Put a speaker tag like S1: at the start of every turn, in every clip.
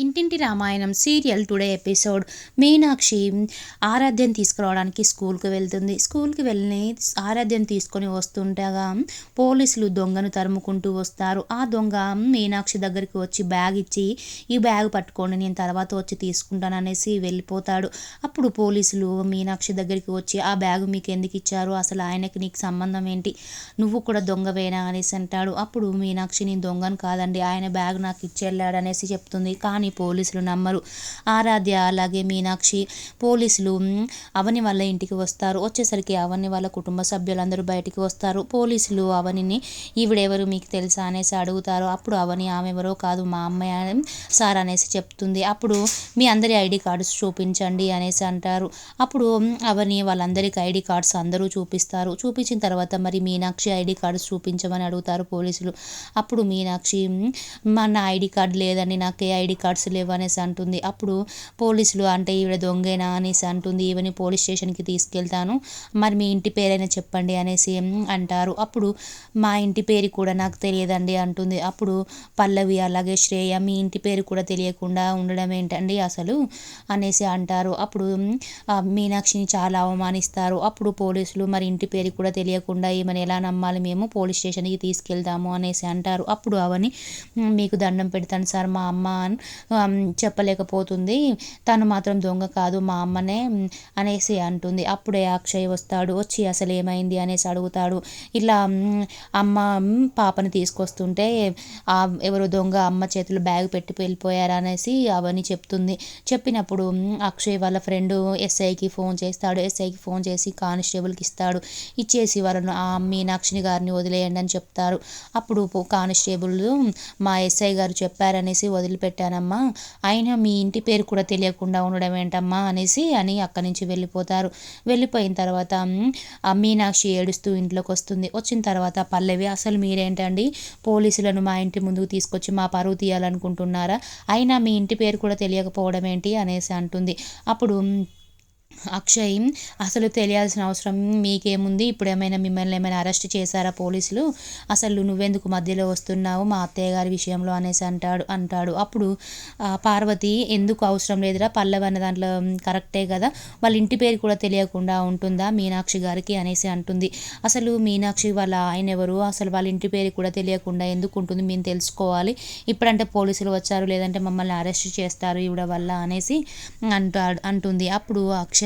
S1: ఇంటింటి Ramayanam serial today episode. Meenakshi ఆరాధ్యను తీసుకురావడానికి స్కూల్కి వెళ్తుంది. స్కూల్కి వెళ్ళి ఆరాధ్యను తీసుకొని వస్తుండగా పోలీసులు దొంగను తరుముకుంటూ వస్తారు. ఆ దొంగ మీనాక్షి దగ్గరికి వచ్చి బ్యాగ్ ఇచ్చి, ఈ బ్యాగ్ పట్టుకోండి, నేను తర్వాత వచ్చి తీసుకుంటాను అనేసి వెళ్ళిపోతాడు. అప్పుడు పోలీసులు మీనాక్షి దగ్గరికి వచ్చి, ఆ బ్యాగ్ మీకు ఎందుకు ఇచ్చారు, అసలు ఆయనకి నీకు సంబంధం ఏంటి, నువ్వు కూడా దొంగవేనా అనేసి అంటాడు. అప్పుడు మీనాక్షి, నేను దొంగను కాదండి, ఆయన బ్యాగ్ నాకు ఇచ్చి వెళ్ళాడు అనేసి చెప్తుంది. కానీ పోలీసులు నమ్మరు. ఆరాధ్య అలాగే మీనాక్షి పోలీసులు అవని వాళ్ళ ఇంటికి వస్తారు. వచ్చేసరికి అవని వాళ్ళ కుటుంబ సభ్యులందరూ బయటికి వస్తారు. పోలీసులు అవనిని, ఈవిడెవరు మీకు తెలుసా అనేసి అడుగుతారు. అప్పుడు అవని, ఆమె ఎవరో కాదు, మా అమ్మాయి సార్ అనేసి చెప్తుంది. అప్పుడు మీ అందరి ఐడి కార్డ్స్ చూపించండి అనేసి అంటారు. అప్పుడు అవని వాళ్ళందరికీ ఐడి కార్డ్స్ అందరూ చూపిస్తారు. చూపించిన తర్వాత మరి మీనాక్షి ఐడి కార్డ్స్ చూపించమని అడుగుతారు పోలీసులు. అప్పుడు మీనాక్షి, నా ఐడి కార్డు లేదండి, నాకు ఏ ఐడి కార్డ్స్ లేవు అనేసి అంటుంది. అప్పుడు పోలీసులు, అంటే ఈవిడ దొంగేనా అనేసి అంటుంది. ఈవెని పోలీస్ స్టేషన్కి తీసుకెళ్తాను, మరి మీ ఇంటి పేరైనా చెప్పండి అనేసి అంటారు. అప్పుడు మా ఇంటి పేరు కూడా నాకు తెలియదండి అంటుంది. అప్పుడు పల్లవి అలాగే శ్రేయ, మీ ఇంటి పేరు కూడా తెలియకుండా ఉండడం ఏంటండి అసలు అనేసి అంటారు. అప్పుడు మీనాక్షిని చాలా అవమానిస్తారు. అప్పుడు పోలీసులు, మరి ఇంటి పేరు కూడా తెలియకుండా ఈమెను ఎలా నమ్మాలి, మేము పోలీస్ స్టేషన్కి తీసుకెళ్తాము అనేసి అంటారు. అప్పుడు అవని, మీకు దండం పెడతాను సార్, మా అమ్మ చెప్పలేకపోతుంది, తను మాత్రం దొంగ కాదు, మా అమ్మనే అనేసి అంటుంది. అప్పుడే అక్షయ్ వస్తాడు. వచ్చి అసలు ఏమైంది అనేసి అడుగుతాడు. ఇలా అమ్మ పాపని తీసుకొస్తుంటే ఎవరో దొంగ అమ్మ చేతిలో బ్యాగ్ పెట్టి వెళ్ళిపోయారు అనేసి అవని చెప్తుంది. చెప్పినప్పుడు అక్షయ్ వాళ్ళ ఫ్రెండ్ ఎస్ఐకి ఫోన్ చేస్తాడు. ఎస్ఐకి ఫోన్ చేసి కానిస్టేబుల్కి ఇస్తాడు. ఇచ్చేసి వాళ్ళను ఆ మీనాక్షిని గారిని వదిలేయండి అని చెప్తారు. అప్పుడు కానిస్టేబుల్, మా ఎస్ఐ గారు చెప్పారనేసి వదిలిపెట్టానమ్మా, అయినా మీ ఇంటి పేరు కూడా తెలియకుండా ఉండడం ఏంటమ్మా అనేసి అక్కడి నుంచి వెళ్ళిపోతారు. వెళ్ళిపోయిన తర్వాత మీనాక్షి ఏడుస్తూ ఇంట్లోకి వస్తుంది. వచ్చిన తర్వాత పల్లవి, అసలు మీరేంటండి పోలీసులను మా ఇంటి ముందుకు తీసుకొచ్చి మా పరువు తీయాలనుకుంటున్నారా, అయినా మీ ఇంటి పేరు కూడా తెలియకపోవడం ఏంటి అనేసి అంటుంది. అప్పుడు అక్షయ్, అసలు తెలియాల్సిన అవసరం మీకేముంది, ఇప్పుడు మిమ్మల్ని ఏమైనా అరెస్ట్ చేశారా పోలీసులు, అసలు నువ్వెందుకు మధ్యలో వస్తున్నావు మా అత్తయ్య గారి విషయంలో అనేసి అంటాడు. అప్పుడు పార్వతి, ఎందుకు అవసరం లేదురా, పల్లవి అన్న దాంట్లో కరెక్టే కదా, వాళ్ళ ఇంటి పేరు కూడా తెలియకుండా ఉంటుందా మీనాక్షి గారికి అనేసి అంటుంది. అసలు మీనాక్షి వాళ్ళ ఆయన ఎవరు, అసలు వాళ్ళ ఇంటి పేరు కూడా తెలియకుండా ఎందుకు ఉంటుంది, మేము తెలుసుకోవాలి, ఇప్పుడంటే పోలీసులు వచ్చారు, లేదంటే మమ్మల్ని అరెస్ట్ చేస్తారు ఈవిడ వల్ల అనేసి అంటుంది. అప్పుడు అక్షయ్,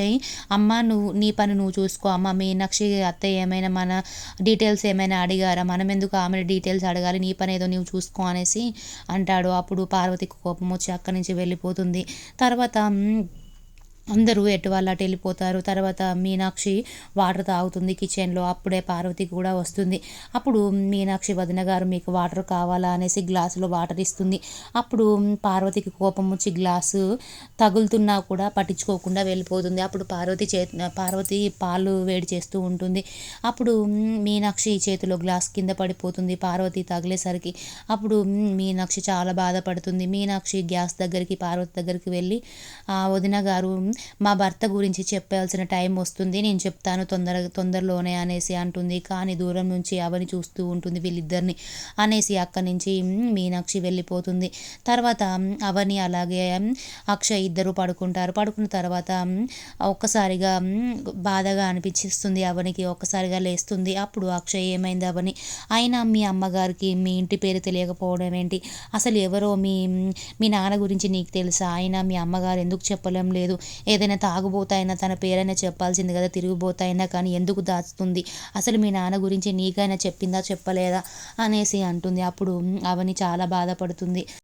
S1: అమ్మ నువ్వు నీ పని నువ్వు చూసుకో అమ్మ, మీనాక్షి అత్తయ్య ఏమైనా మన డీటెయిల్స్ ఏమైనా అడిగారా, మనం ఎందుకు ఆమె డీటెయిల్స్ అడగాలి, నీ పని ఏదో నువ్వు చూసుకో అనేసి అంటాడు. అప్పుడు పార్వతికి కోపం వచ్చి అక్కడి నుంచి వెళ్ళిపోతుంది. తర్వాత అందరూ ఎటు వాళ్ళు అటు వెళ్ళిపోతారు. తర్వాత మీనాక్షి వాటర్ తాగుతుంది కిచెన్లో. అప్పుడే పార్వతి కూడా వస్తుంది. అప్పుడు మీనాక్షి, వదిన గారు మీకు వాటర్ కావాలా అనేసి గ్లాసులో వాటర్ ఇస్తుంది. అప్పుడు పార్వతికి కోపం వచ్చి గ్లాసు తగులుతున్నా కూడా పట్టించుకోకుండా వెళ్ళిపోతుంది. అప్పుడు పార్వతి పాలు వేడి చేస్తూ ఉంటుంది. అప్పుడు మీనాక్షి చేతిలో గ్లాస్ కింద పడిపోతుంది పార్వతి తగిలేసరికి. అప్పుడు మీనాక్షి చాలా బాధపడుతుంది. మీనాక్షి గ్యాస్ దగ్గరికి, పార్వతి దగ్గరికి వెళ్ళి, వదిన గారు, మా భర్త గురించి చెప్పాల్సిన టైం వస్తుంది, నేను చెప్తాను తొందరలోనే అనేసి అంటుంది. కానీ దూరం నుంచి అవని చూస్తూ ఉంటుంది వీళ్ళిద్దరిని అనేసి అక్కడి నుంచి మీనాక్షి వెళ్ళిపోతుంది. తర్వాత అవని అలాగే అక్షయ్ ఇద్దరు పడుకుంటారు. పడుకున్న తర్వాత ఒక్కసారిగా బాధగా అనిపించిస్తుంది అవనికి. ఒక్కసారిగా లేస్తుంది. అప్పుడు అక్షయ్, ఏమైంది అవని, అయినా మీ అమ్మగారికి మీ ఇంటి పేరు తెలియకపోవడం ఏంటి, అసలు ఎవరో మీ నాన్న గురించి నీకు తెలుసా, అయినా మీ అమ్మగారు ఎందుకు చెప్పలేం లేదు, ఏదైనా తాగుబోతాయినా తన పేరైనా చెప్పాల్సింది కదా, తిరిగిపోతాయినా కానీ ఎందుకు దాచుతుంది, అసలు మీ నాన్న గురించి నీకైనా చెప్పిందా చెప్పలేదా అనేసి అంటుంది. అప్పుడు అవని చాలా బాధపడుతుంది.